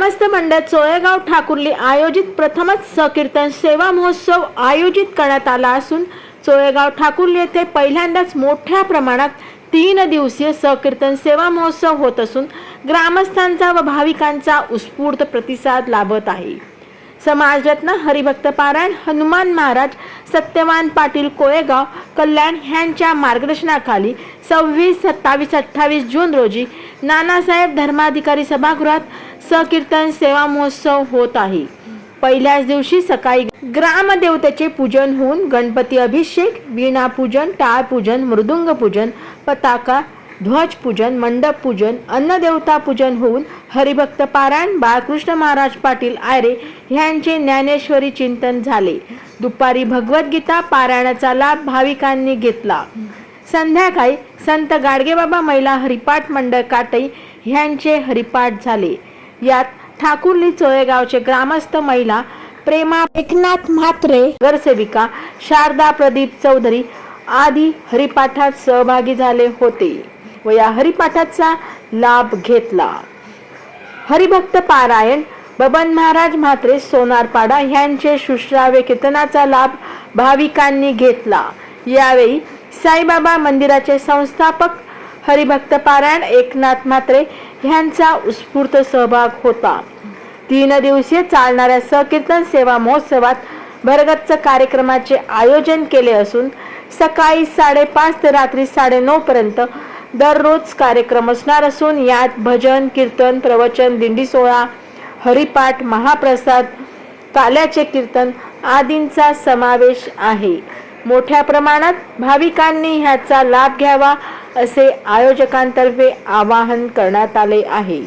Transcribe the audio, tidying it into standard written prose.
ग्रामस्थ मंडळ चोळेगाव ठाकुर्ली आयोजित प्रथमच संकीर्तन सेवा महोत्सव आयोजित करण्यात आला असून चोळेगाव ठाकुर्ली येथे पहिल्यांदाच मोठ्या प्रमाणात 3 दिवसीय संकीर्तन सेवा महोत्सव होत असून ग्रामस्थांचा व भाविकांचा उत्स्फूर्त प्रतिसाद लाभत आहे। समाजरत्न हरिभक्त पारायण हनुमान महाराज सत्यवान पाटील कोळेगाव कल्याण यांच्या मार्गदर्शनाखाली 26, 27, 28 जून रोजी नानासाहेब धर्माधिकारी सभागृहात संकीर्तन सेवा महोत्सव होत आहे। पहिल्याच दिवशी सकाळी ग्रामदेवतेचे पूजन होऊन गणपती अभिषेक, वीणा पूजन, टाळ पूजन, मृदुंग पूजन, पताका, ध्वज पूजन, मंडप पूजन, अन्नदेवता पूजन होऊन हरिभक्त पारायण बाळकृष्ण महाराज पाटील आयरे यांचे ज्ञानेश्वरी चिंतन झाले। दुपारी भगवद्गीता पारायणाचा लाभ भाविकांनी घेतला। संध्याकाळी संत गाडगेबाबा महिला हरिपाठ मंडळ काटई यांचे हरिपाठ झाले। यात ठाकुर्ली चोळेगावचे ग्रामस्थ महिला प्रेमा एकनाथ म्हात्रे, नगरसेविका शारदा प्रदीप चौधरी आदी हरिपाठात सहभागी झाले होते व या हरिपाठाचा लाभ घेतला। हरिभक्त पारायण बबन महाराज म्हात्रे सोनारपाडा यांचे शुश्राव्य कीर्तनाचा लाभ भाविकांनी घेतला। यावेळी साईबाबा मंदिराचे संस्थापक हरिभक्त पारायण एकनाथ म्हात्रे यांचा उत्स्फूर्त सहभाग होता। 3 दिवसीय चालणाऱ्या संकीर्तन सेवा महोत्सवात भरगच्च कार्यक्रमाचे आयोजन केले असून सकाळी 5:30 ते रात्री 9:30 पर्यंत दररोज कार्यक्रम असणार असून यात भजन, कीर्तन, प्रवचन, दिंडी सोहळा, हरिपाठ, महाप्रसाद, काल्याचे कीर्तन आदींचा समावेश आहे। मोठ्या प्रमाणात भाविकांनी ह्याचा लाभ घ्यावा असे आयोजकांतर्फे आवाहन करण्यात आले आहे।